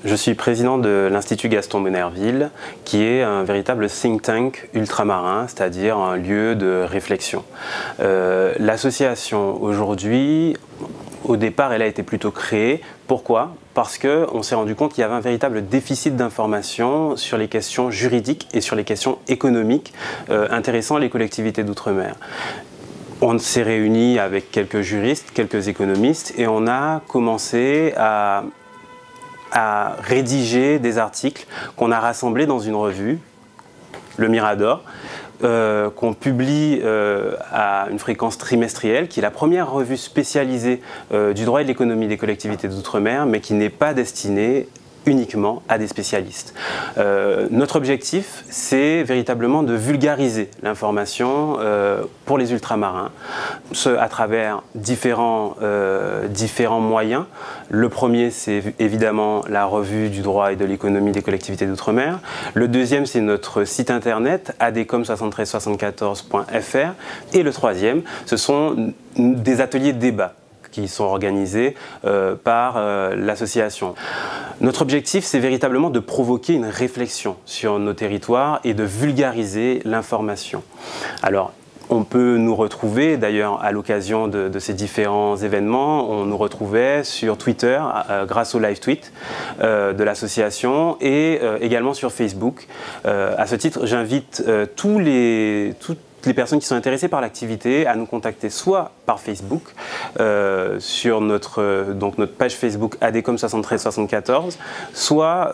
Je suis président de l'Institut Gaston Monnerville, qui est un véritable think tank ultramarin, c'est-à-dire un lieu de réflexion. L'association aujourd'hui, au départ, elle a été plutôt créée. Pourquoi? Parce qu'on s'est rendu compte qu'il y avait un véritable déficit d'information sur les questions juridiques et sur les questions économiques intéressant les collectivités d'outre-mer. On s'est réunis avec quelques juristes, quelques économistes, et on a commencé à rédiger des articles qu'on a rassemblés dans une revue, le Mirador, qu'on publie à une fréquence trimestrielle, qui est la première revue spécialisée du droit et de l'économie des collectivités d'outre-mer, mais qui n'est pas destinée uniquement à des spécialistes. Notre objectif, c'est véritablement de vulgariser l'information pour les ultramarins, à travers différents moyens. Le premier, c'est évidemment la revue du droit et de l'économie des collectivités d'outre-mer. Le deuxième, c'est notre site internet adecom7374.fr. Et le troisième, ce sont des ateliers de débat qui sont organisés par l'association. Notre objectif, c'est véritablement de provoquer une réflexion sur nos territoires et de vulgariser l'information. Alors, on peut nous retrouver, d'ailleurs à l'occasion de ces différents événements, on nous retrouvait sur Twitter grâce au live tweet de l'association et également sur Facebook. À ce titre, j'invite toutes les personnes qui sont intéressées par l'activité à nous contacter soit par Facebook, sur notre page Facebook Adecom7374, soit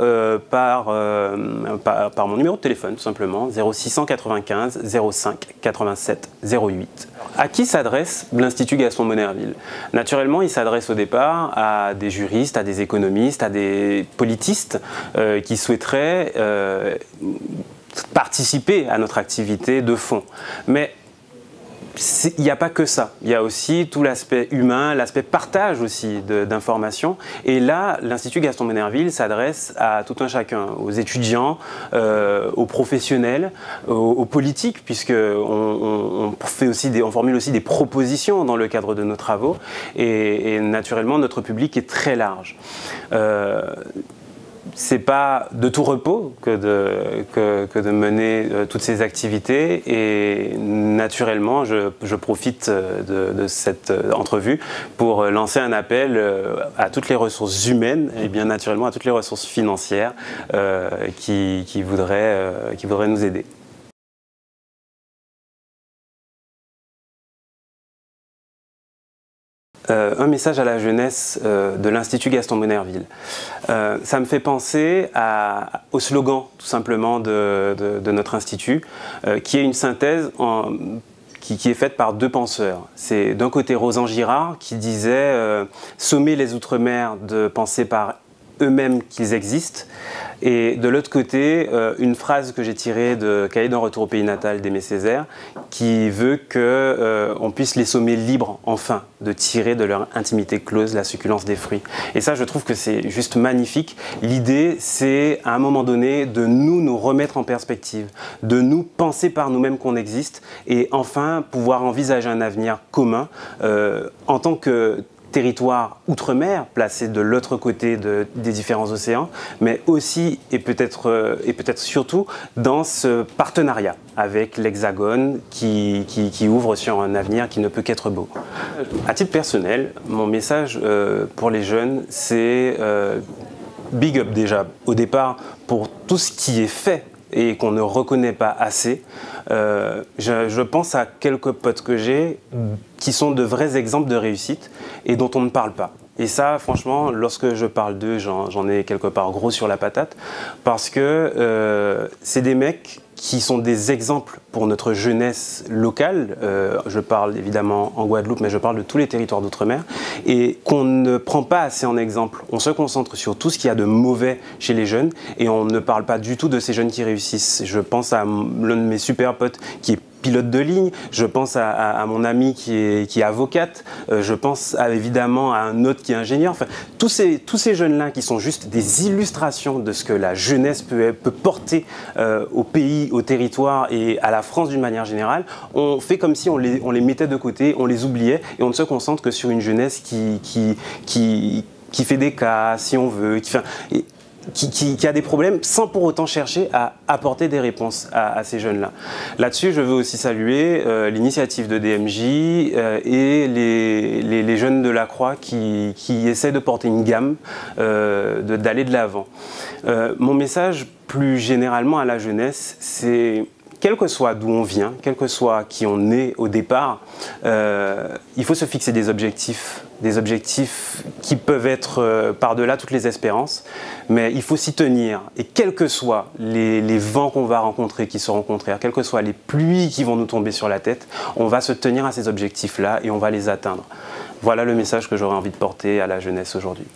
par mon numéro de téléphone, tout simplement, 0695 05 87 08. À qui s'adresse l'Institut Gaston Monnerville? Naturellement, il s'adresse au départ à des juristes, à des économistes, à des politistes qui souhaiteraient participer à notre activité de fond. Mais il n'y a pas que ça. Il y a aussi tout l'aspect humain, l'aspect partage aussi d'informations. Et là, l'Institut Gaston Monnerville s'adresse à tout un chacun, aux étudiants, aux professionnels, aux politiques, puisqu'on formule aussi des propositions dans le cadre de nos travaux. Et naturellement, notre public est très large. C'est pas de tout repos que de mener toutes ces activités et naturellement je profite de cette entrevue pour lancer un appel à toutes les ressources humaines et bien naturellement à toutes les ressources financières qui voudraient nous aider. Un message à la jeunesse de l'Institut Gaston Monnerville. Ça me fait penser au slogan, tout simplement, de notre institut, qui est une synthèse qui est faite par deux penseurs. C'est d'un côté Rosan Girard qui disait sommer les Outre-mer de penser par eux-mêmes qu'ils existent, et de l'autre côté, une phrase que j'ai tirée de Cahier d'un retour au pays natal d'Aimé Césaire, qui veut qu'on puisse les sommer libres, enfin, de tirer de leur intimité close la succulence des fruits. Et ça, je trouve que c'est juste magnifique. L'idée, c'est à un moment donné de nous remettre en perspective, de nous penser par nous-mêmes qu'on existe, et enfin pouvoir envisager un avenir commun en tant que territoire outre-mer, placé de l'autre côté des différents océans, mais aussi et peut-être surtout dans ce partenariat avec l'Hexagone qui ouvre sur un avenir qui ne peut qu'être beau. À titre personnel, mon message pour les jeunes, c'est big up déjà au départ pour tout ce qui est fait et qu'on ne reconnaît pas assez. Je pense à quelques potes que j'ai qui sont de vrais exemples de réussite et dont on ne parle pas. Et ça, franchement, lorsque je parle d'eux, j'en ai quelque part gros sur la patate, parce que c'est des mecs qui sont des exemples pour notre jeunesse locale. Je parle évidemment en Guadeloupe, mais je parle de tous les territoires d'outre-mer, et qu'on ne prend pas assez en exemple. On se concentre sur tout ce qu'il y a de mauvais chez les jeunes, et on ne parle pas du tout de ces jeunes qui réussissent. Je pense à l'un de mes super potes qui est pilote de ligne, je pense à mon ami qui est avocate, je pense évidemment à un autre qui est ingénieur. Enfin, tous ces jeunes-là qui sont juste des illustrations de ce que la jeunesse peut porter au pays, au territoire et à la France d'une manière générale, on fait comme si on les mettait de côté, on les oubliait et on ne se concentre que sur une jeunesse qui fait des cas, si on veut. qui a des problèmes sans pour autant chercher à apporter des réponses à ces jeunes-là. Là-dessus, je veux aussi saluer l'initiative de DMJ et les jeunes de la Croix qui essaient de porter une gamme, d'aller de l'avant. Mon message plus généralement à la jeunesse, c'est quel que soit d'où on vient, quel que soit qui on est au départ, il faut se fixer des objectifs qui peuvent être par-delà toutes les espérances, mais il faut s'y tenir. Et quels que soient les vents qu'on va rencontrer, qui seront contraires, quelles que soient les pluies qui vont nous tomber sur la tête, on va se tenir à ces objectifs-là et on va les atteindre. Voilà le message que j'aurais envie de porter à la jeunesse aujourd'hui.